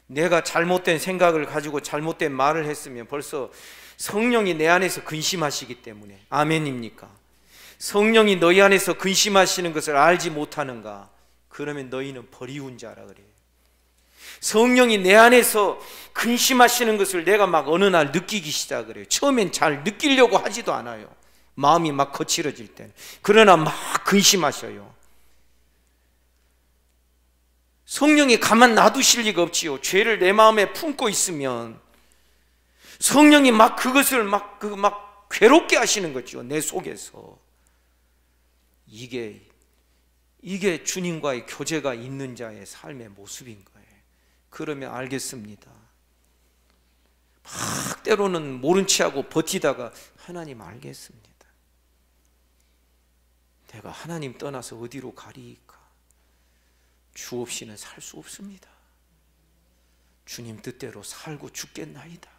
내가 잘못된 생각을 가지고 잘못된 말을 했으면 벌써 성령이 내 안에서 근심하시기 때문에, 아멘입니까? 성령이 너희 안에서 근심하시는 것을 알지 못하는가? 그러면 너희는 버리운 자라 그래요. 성령이 내 안에서 근심하시는 것을 내가 막 어느 날 느끼기 시작을 해요. 처음엔 잘 느끼려고 하지도 않아요. 마음이 막 거칠어질 때. 그러나 막 근심하셔요. 성령이 가만 놔두실 리가 없지요. 죄를 내 마음에 품고 있으면 성령이 막 그것을 막 괴롭게 하시는 거죠. 내 속에서. 이게 주님과의 교제가 있는 자의 삶의 모습인 거예요. 그러면 알겠습니다. 막 때로는 모른 체하고 버티다가, 하나님 알겠습니다. 내가 하나님 떠나서 어디로 가리이까? 주 없이는 살 수 없습니다. 주님 뜻대로 살고 죽겠나이다.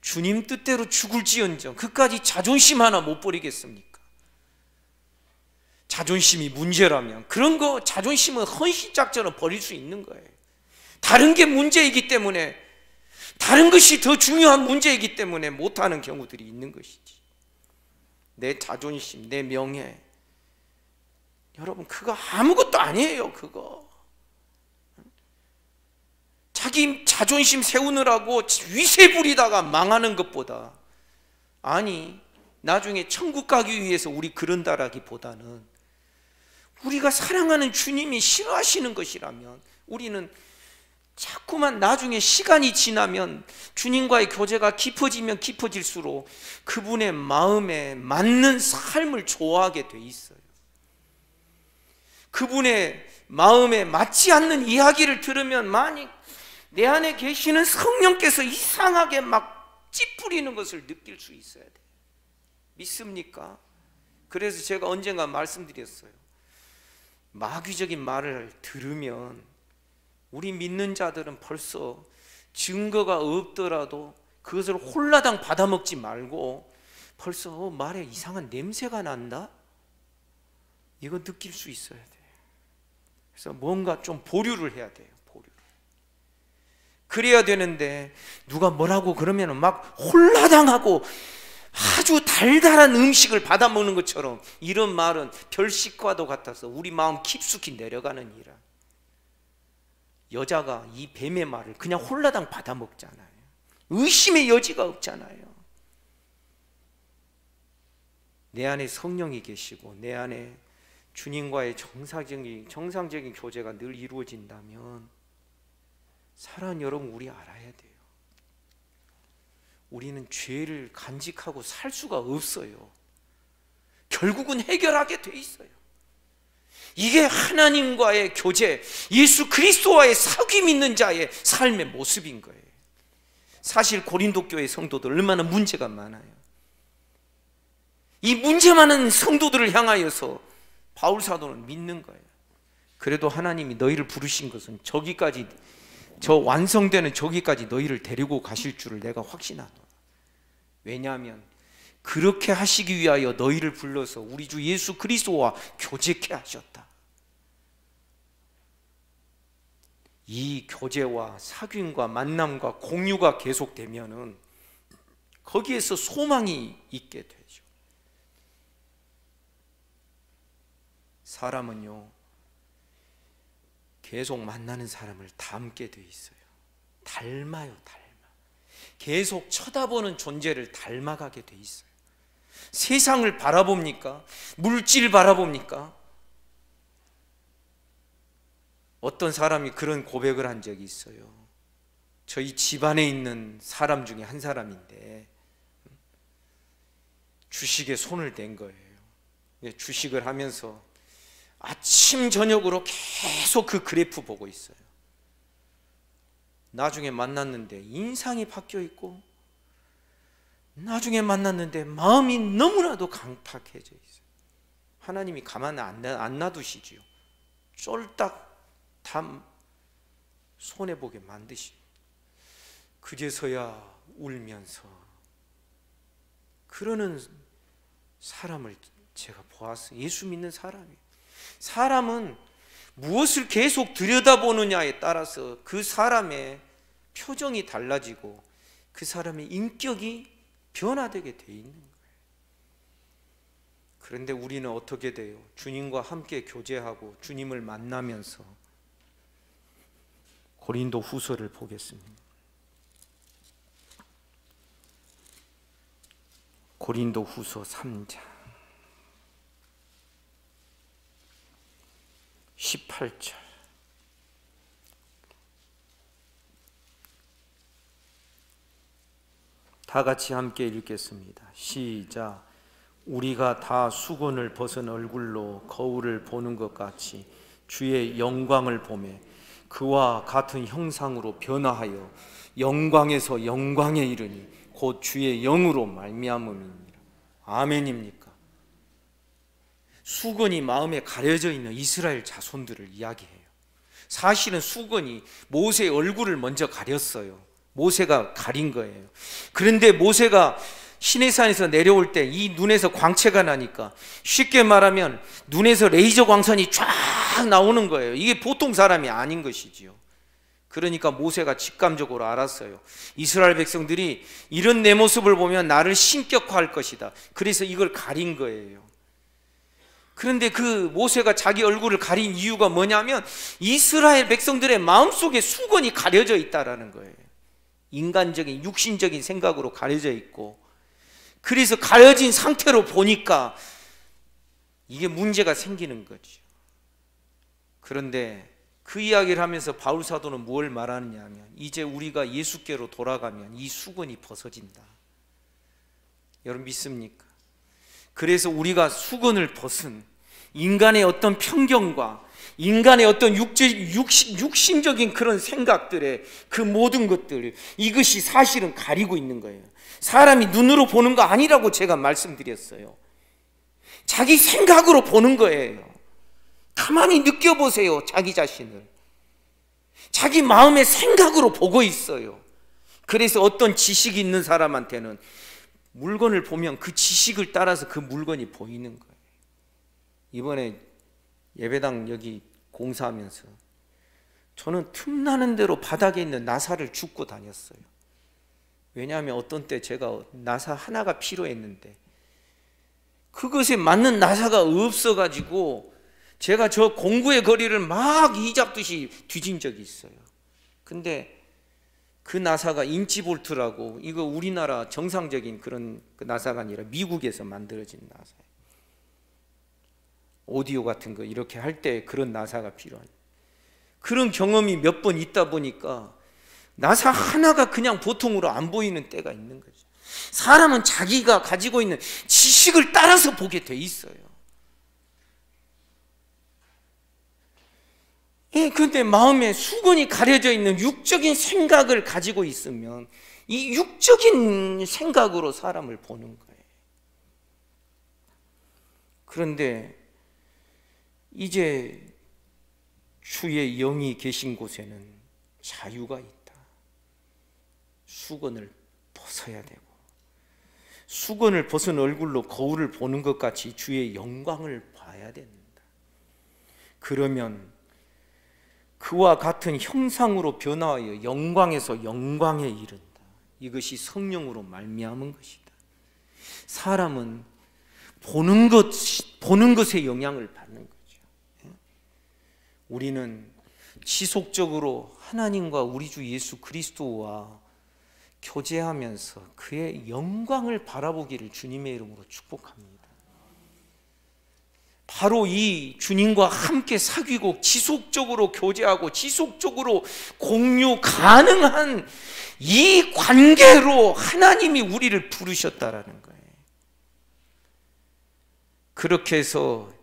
주님 뜻대로 죽을지언정 그까지 자존심 하나 못 버리겠습니까? 자존심이 문제라면 그런 거 자존심은 헌신작전을 버릴 수 있는 거예요. 다른 게 문제이기 때문에, 다른 것이 더 중요한 문제이기 때문에 못하는 경우들이 있는 것이지. 내 자존심, 내 명예, 여러분 그거 아무것도 아니에요. 그거 자기 자존심 세우느라고 위세 부리다가 망하는 것보다, 아니 나중에 천국 가기 위해서 우리 그런다라기보다는 우리가 사랑하는 주님이 싫어하시는 것이라면, 우리는 자꾸만 나중에 시간이 지나면 주님과의 교제가 깊어지면 깊어질수록 그분의 마음에 맞는 삶을 좋아하게 돼 있어요. 그분의 마음에 맞지 않는 이야기를 들으면 만약 내 안에 계시는 성령께서 이상하게 막 찌푸리는 것을 느낄 수 있어야 돼요. 믿습니까? 그래서 제가 언젠가 말씀드렸어요. 마귀적인 말을 들으면 우리 믿는 자들은 벌써 증거가 없더라도 그것을 홀라당 받아먹지 말고 벌써 말에 이상한 냄새가 난다? 이거 느낄 수 있어야 돼요. 그래서 뭔가 좀 보류를 해야 돼요. 보류를. 그래야 되는데 누가 뭐라고 그러면 막 홀라당하고 아주 달달한 음식을 받아먹는 것처럼 이런 말은 별식과도 같아서 우리 마음 깊숙이 내려가는 일이라. 여자가 이 뱀의 말을 그냥 홀라당 받아먹잖아요. 의심의 여지가 없잖아요. 내 안에 성령이 계시고 내 안에 주님과의 정상적인 교제가 늘 이루어진다면, 사랑하는 여러분, 우리 알아야 돼요. 우리는 죄를 간직하고 살 수가 없어요. 결국은 해결하게 돼 있어요. 이게 하나님과의 교제, 예수 그리스도와의 사귐 있는 자의 삶의 모습인 거예요. 사실 고린도 교회 성도들 얼마나 문제가 많아요. 이 문제 많은 성도들을 향하여서 바울 사도는 믿는 거예요. 그래도 하나님이 너희를 부르신 것은 저기까지, 저 완성되는 저기까지 너희를 데리고 가실 줄을 내가 확신하노라. 왜냐하면 그렇게 하시기 위하여 너희를 불러서 우리 주 예수 그리스도와 교제케 하셨다. 이 교제와 사귐과 만남과 공유가 계속되면은 거기에서 소망이 있게 되죠. 사람은요, 계속 만나는 사람을 닮게 돼 있어요. 닮아요, 닮아. 계속 쳐다보는 존재를 닮아가게 돼 있어요. 세상을 바라봅니까? 물질 바라봅니까? 어떤 사람이 그런 고백을 한 적이 있어요. 저희 집안에 있는 사람 중에 한 사람인데 주식에 손을 댄 거예요. 주식을 하면서 아침 저녁으로 계속 그 그래프 보고 있어요. 나중에 만났는데 인상이 바뀌어 있고, 나중에 만났는데 마음이 너무나도 강팍해져 있어요. 하나님이 가만 안 놔두시지요. 쫄딱 다 손해보게 만드시고, 그제서야 울면서 그러는 사람을 제가 보았어요. 예수 믿는 사람이. 사람은 무엇을 계속 들여다보느냐에 따라서 그 사람의 표정이 달라지고 그 사람의 인격이 변화되게 돼 있는 거예요. 그런데 우리는 어떻게 돼요? 주님과 함께 교제하고 주님을 만나면서, 고린도 후서를 보겠습니다. 고린도 후서 3장 18절. 다 같이 함께 읽겠습니다. 시작. 우리가 다 수건을 벗은 얼굴로 거울을 보는 것 같이 주의 영광을 보매 그와 같은 형상으로 변화하여 영광에서 영광에 이르니 곧 주의 영으로 말미암음이니라. 아멘입니까? 수건이 마음에 가려져 있는 이스라엘 자손들을 이야기해요. 사실은 수건이 모세의 얼굴을 먼저 가렸어요. 모세가 가린 거예요. 그런데 모세가 시내산에서 내려올 때 이 눈에서 광채가 나니까 쉽게 말하면 눈에서 레이저 광선이 쫙 나오는 거예요. 이게 보통 사람이 아닌 것이지요. 그러니까 모세가 직감적으로 알았어요. 이스라엘 백성들이 이런 내 모습을 보면 나를 신격화할 것이다. 그래서 이걸 가린 거예요. 그런데 그 모세가 자기 얼굴을 가린 이유가 뭐냐면 이스라엘 백성들의 마음속에 수건이 가려져 있다라는 거예요. 인간적인 육신적인 생각으로 가려져 있고, 그래서 가려진 상태로 보니까 이게 문제가 생기는 거죠. 그런데 그 이야기를 하면서 바울 사도는 뭘 말하느냐 하면, 이제 우리가 예수께로 돌아가면 이 수건이 벗어진다. 여러분 믿습니까? 그래서 우리가 수건을 벗은 인간의 어떤 편견과 인간의 어떤 육신적인 그런 생각들의 그 모든 것들, 이것이 사실은 가리고 있는 거예요. 사람이 눈으로 보는 거 아니라고 제가 말씀드렸어요. 자기 생각으로 보는 거예요. 가만히 느껴보세요. 자기 자신을 자기 마음의 생각으로 보고 있어요. 그래서 어떤 지식이 있는 사람한테는 물건을 보면 그 지식을 따라서 그 물건이 보이는 거예요. 이번에 예배당 여기 공사하면서 저는 틈나는 대로 바닥에 있는 나사를 줍고 다녔어요. 왜냐하면 어떤 때 제가 나사 하나가 필요했는데 그것에 맞는 나사가 없어가지고 제가 저 공구의 거리를 막 이잡듯이 뒤진 적이 있어요. 근데 그 나사가 인치볼트라고, 이거 우리나라 정상적인 그런 그 나사가 아니라 미국에서 만들어진 나사예요. 오디오 같은 거 이렇게 할 때 그런 나사가 필요한, 그런 경험이 몇 번 있다 보니까 나사 하나가 그냥 보통으로 안 보이는 때가 있는 거죠. 사람은 자기가 가지고 있는 지식을 따라서 보게 돼 있어요. 그런데 마음에 수건이 가려져 있는 육적인 생각을 가지고 있으면 이 육적인 생각으로 사람을 보는 거예요. 그런데 이제 주의 영이 계신 곳에는 자유가 있다. 수건을 벗어야 되고, 수건을 벗은 얼굴로 거울을 보는 것 같이 주의 영광을 봐야 된다. 그러면 그와 같은 형상으로 변화하여 영광에서 영광에 이른다. 이것이 성령으로 말미암은 것이다. 사람은 보는 것에 영향을 받는 거죠. 우리는 지속적으로 하나님과 우리 주 예수 그리스도와 교제하면서 그의 영광을 바라보기를 주님의 이름으로 축복합니다. 바로 이 주님과 함께 사귀고 지속적으로 교제하고 지속적으로 공유 가능한 이 관계로 하나님이 우리를 부르셨다라는 거예요. 그렇게 해서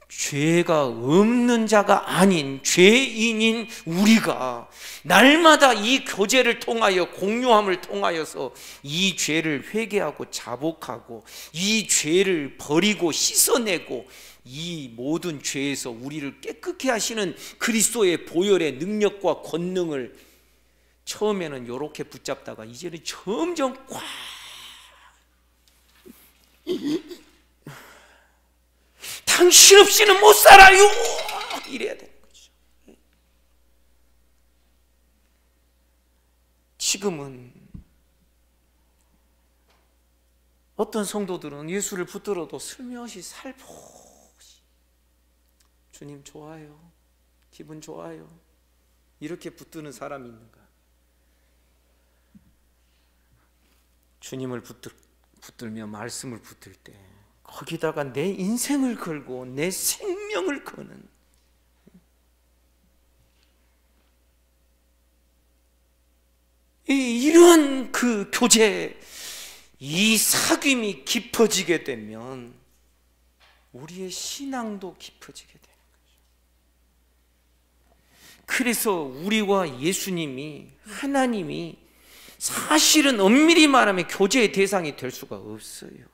죄가 없는 자가 아닌 죄인인 우리가 날마다 이 교제를 통하여 공유함을 통하여서 이 죄를 회개하고 자복하고 이 죄를 버리고 씻어내고 이 모든 죄에서 우리를 깨끗게 하시는 그리스도의 보혈의 능력과 권능을 처음에는 이렇게 붙잡다가 이제는 점점 꽉 당신 없이는 못 살아요 이래야 되는 거죠. 지금은 어떤 성도들은 예수를 붙들어도 슬며시 살포시 주님 좋아요, 기분 좋아요 이렇게 붙드는 사람이 있는가? 주님을 붙들며 말씀을 붙들 때 거기다가 내 인생을 걸고 내 생명을 거는 이러한 그 교제, 이 사귐이 깊어지게 되면 우리의 신앙도 깊어지게 돼요. 그래서 우리와 예수님이, 하나님이 사실은 엄밀히 말하면 교제의 대상이 될 수가 없어요.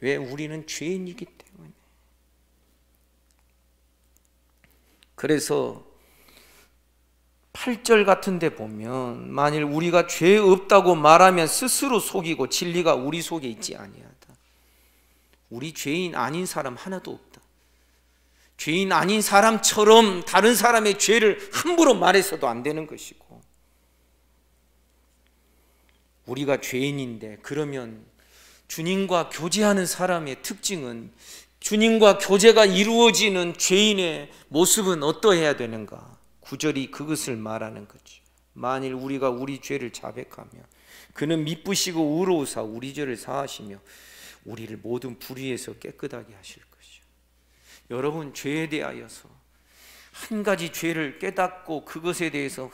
왜? 우리는 죄인이기 때문에. 그래서 8절 같은 데 보면 만일 우리가 죄 없다고 말하면 스스로 속이고 진리가 우리 속에 있지 아니하다. 우리 죄인 아닌 사람 하나도 없다. 죄인 아닌 사람처럼 다른 사람의 죄를 함부로 말해서도 안 되는 것이고, 우리가 죄인인데 그러면 주님과 교제하는 사람의 특징은, 주님과 교제가 이루어지는 죄인의 모습은 어떠해야 되는가? 9절이 그것을 말하는 거죠. 만일 우리가 우리 죄를 자백하며 그는 미쁘시고 의로우사 우리 죄를 사하시며 우리를 모든 불의에서 깨끗하게 하실 것이요. 여러분, 죄에 대하여서 한 가지 죄를 깨닫고 그것에 대해서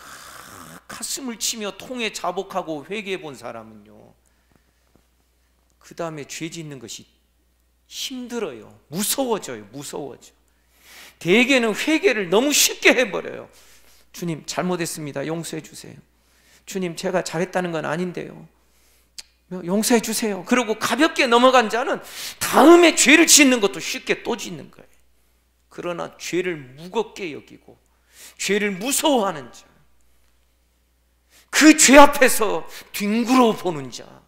가슴을 치며 통에 자복하고 회개해 본 사람은요, 그 다음에 죄 짓는 것이 힘들어요. 무서워져요. 대개는 회개를 너무 쉽게 해버려요. 주님, 잘못했습니다. 용서해 주세요. 주님, 제가 잘했다는 건 아닌데요. 용서해 주세요. 그리고 가볍게 넘어간 자는 다음에 죄를 짓는 것도 쉽게 또 짓는 거예요. 그러나 죄를 무겁게 여기고 죄를 무서워하는 자, 그 죄 앞에서 뒹굴어 보는 자,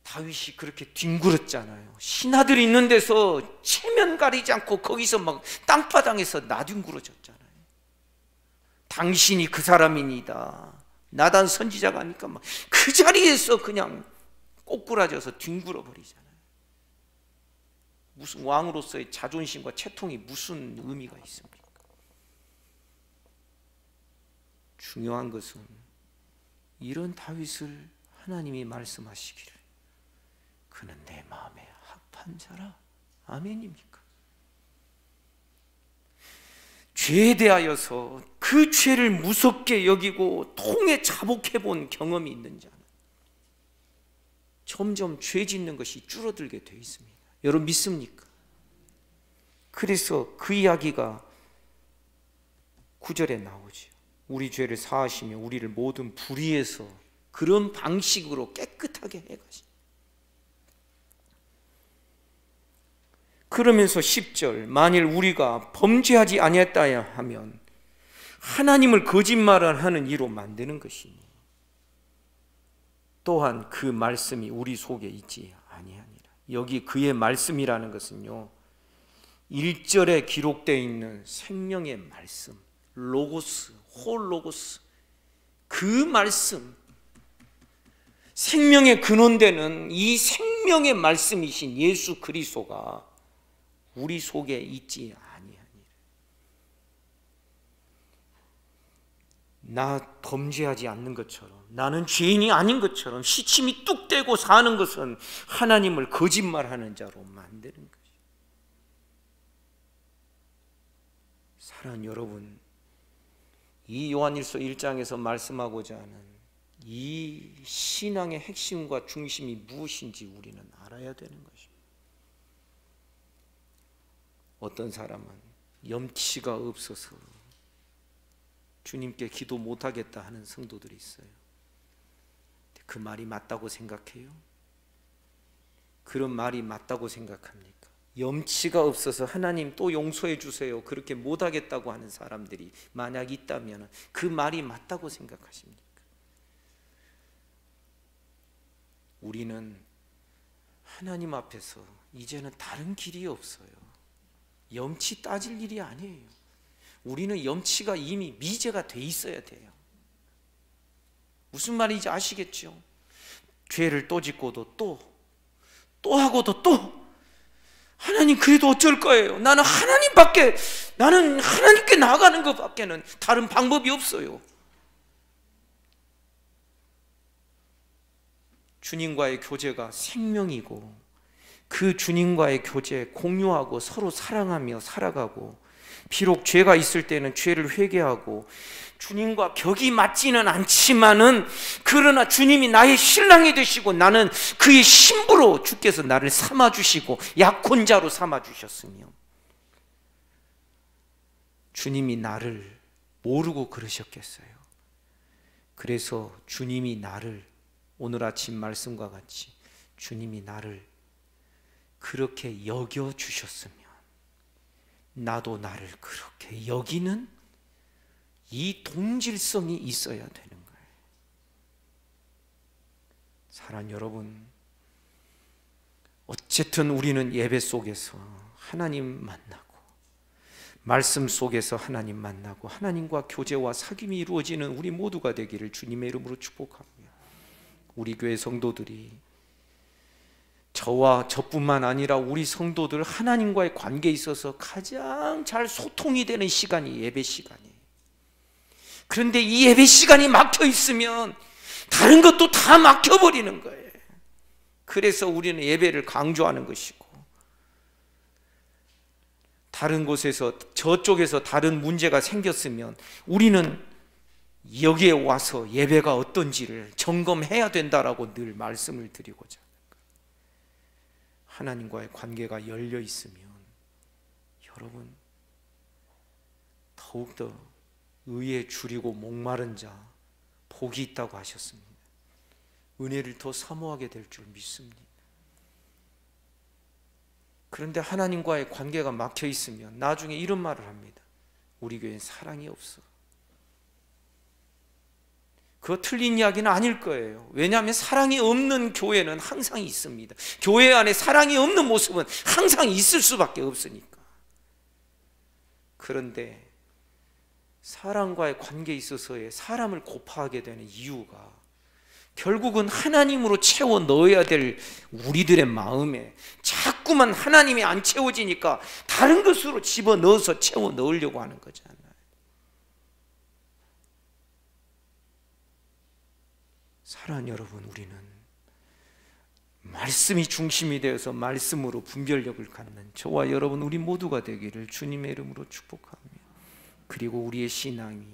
다윗이 그렇게 뒹굴었잖아요. 신하들이 있는 데서 체면 가리지 않고 거기서 막 땅바닥에서 나뒹굴어졌잖아요. 당신이 그 사람이니다. 나단 선지자가 하니까 막 그 자리에서 그냥 꼬꾸라져서 뒹굴어 버리잖아요. 무슨 왕으로서의 자존심과 채통이 무슨 의미가 있습니까? 중요한 것은 이런 다윗을 하나님이 말씀하시기를 그는 내 마음에 합한 자라. 아멘입니까? 죄에 대하여서 그 죄를 무섭게 여기고 통에 자복해 본 경험이 있는 자는 점점 죄 짓는 것이 줄어들게 되어 있습니다. 여러분 믿습니까? 그래서 그 이야기가 9절에 나오죠. 우리 죄를 사하시며 우리를 모든 불의에서, 그런 방식으로 깨끗하게 해가시. 그러면서 10절, 만일 우리가 범죄하지 아니했다 하면 하나님을 거짓말을 하는 이로 만드는 것이니 또한 그 말씀이 우리 속에 있지 아니하니라. 여기 그의 말씀이라는 것은요, 1절에 기록되어 있는 생명의 말씀, 로고스, 홀로고스, 그 말씀, 생명의 근원되는 이 생명의 말씀이신 예수 그리스도가 우리 속에 있지 아니하니라. 나 범죄하지 않는 것처럼, 나는 죄인이 아닌 것처럼 시침이 뚝 떼고 사는 것은 하나님을 거짓말하는 자로 만드는 것이죠. 사랑하는 여러분, 이 요한일서 1장에서 말씀하고자 하는 이 신앙의 핵심과 중심이 무엇인지 우리는 알아야 되는 것입니다. 어떤 사람은 염치가 없어서 주님께 기도 못하겠다 하는 성도들이 있어요. 그 말이 맞다고 생각해요? 그런 말이 맞다고 생각합니까? 염치가 없어서 하나님 또 용서해 주세요, 그렇게 못하겠다고 하는 사람들이 만약 있다면 그 말이 맞다고 생각하십니까? 우리는 하나님 앞에서 이제는 다른 길이 없어요. 염치 따질 일이 아니에요. 우리는 염치가 이미 미제가 돼 있어야 돼요. 무슨 말인지 아시겠죠? 죄를 또 짓고도 또 하고도 또, 하나님 그래도 어쩔 거예요. 나는 하나님께 나아가는 것밖에는 다른 방법이 없어요. 주님과의 교제가 생명이고 그 주님과의 교제 공유하고 서로 사랑하며 살아가고, 비록 죄가 있을 때는 죄를 회개하고 주님과 격이 맞지는 않지만은, 그러나 주님이 나의 신랑이 되시고 나는 그의 신부로 주께서 나를 삼아주시고 약혼자로 삼아주셨으며, 주님이 나를 모르고 그러셨겠어요? 그래서 주님이 나를, 오늘 아침 말씀과 같이 주님이 나를 그렇게 여겨주셨으면 나도 나를 그렇게 여기는 이 동질성이 있어야 되는 거예요. 사랑하는 여러분, 어쨌든 우리는 예배 속에서 하나님 만나고 말씀 속에서 하나님 만나고 하나님과 교제와 사귐이 이루어지는 우리 모두가 되기를 주님의 이름으로 축복합니다. 우리 교회 성도들이 저와 저뿐만 아니라 우리 성도들 하나님과의 관계에 있어서 가장 잘 소통이 되는 시간이 예배 시간이에요. 그런데 이 예배 시간이 막혀 있으면 다른 것도 다 막혀버리는 거예요. 그래서 우리는 예배를 강조하는 것이고, 다른 곳에서 저쪽에서 다른 문제가 생겼으면 우리는 여기에 와서 예배가 어떤지를 점검해야 된다라고 늘 말씀을 드리고자 합니다. 하나님과의 관계가 열려 있으면 여러분 더욱더 의에 줄이고 목마른 자 복이 있다고 하셨습니다. 은혜를 더 사모하게 될 줄 믿습니다. 그런데 하나님과의 관계가 막혀 있으면 나중에 이런 말을 합니다. 우리 교회엔 사랑이 없어. 그거 틀린 이야기는 아닐 거예요. 왜냐하면 사랑이 없는 교회는 항상 있습니다. 교회 안에 사랑이 없는 모습은 항상 있을 수밖에 없으니까. 그런데 사람과의 관계에 있어서의 사람을 고파하게 되는 이유가 결국은 하나님으로 채워 넣어야 될 우리들의 마음에 자꾸만 하나님이 안 채워지니까 다른 것으로 집어넣어서 채워 넣으려고 하는 거잖아요. 사랑하는 여러분, 우리는 말씀이 중심이 되어서 말씀으로 분별력을 갖는 저와 여러분 우리 모두가 되기를 주님의 이름으로 축복합니다. 그리고 우리의 신앙이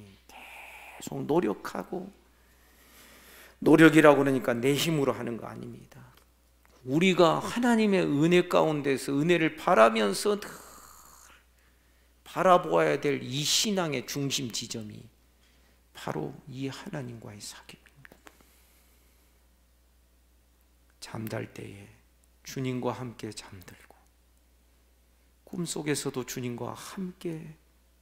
계속 노력하고, 노력이라고 그러니까 내 힘으로 하는 거 아닙니다. 우리가 하나님의 은혜 가운데서 은혜를 바라면서 늘 바라보아야 될 이 신앙의 중심 지점이 바로 이 하나님과의 사귐입니다. 잠잘 때에 주님과 함께 잠들고, 꿈속에서도 주님과 함께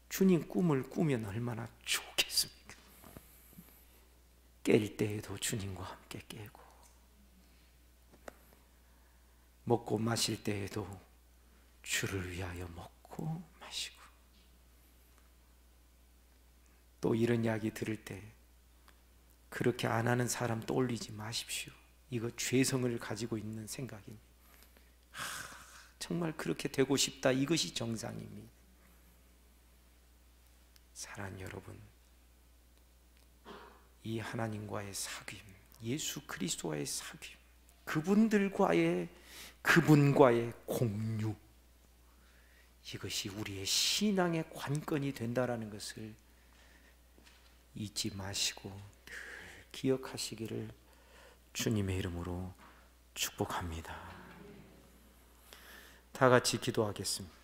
주님 꿈을 꾸면 얼마나 좋겠습니까? 깰 때에도 주님과 함께 깨고, 먹고 마실 때에도 주를 위하여 먹고 마시고, 또 이런 이야기 들을 때 그렇게 안 하는 사람 떠올리지 마십시오. 이거 죄성을 가지고 있는 생각입니다. 정말 그렇게 되고 싶다, 이것이 정상입니다. 사랑하는 여러분, 이 하나님과의 사귐, 예수 그리스도와의 사귐, 그분과의 공유, 이것이 우리의 신앙의 관건이 된다라는 것을 잊지 마시고 늘 기억하시기를 주님의 이름으로 축복합니다. 다 같이 기도하겠습니다.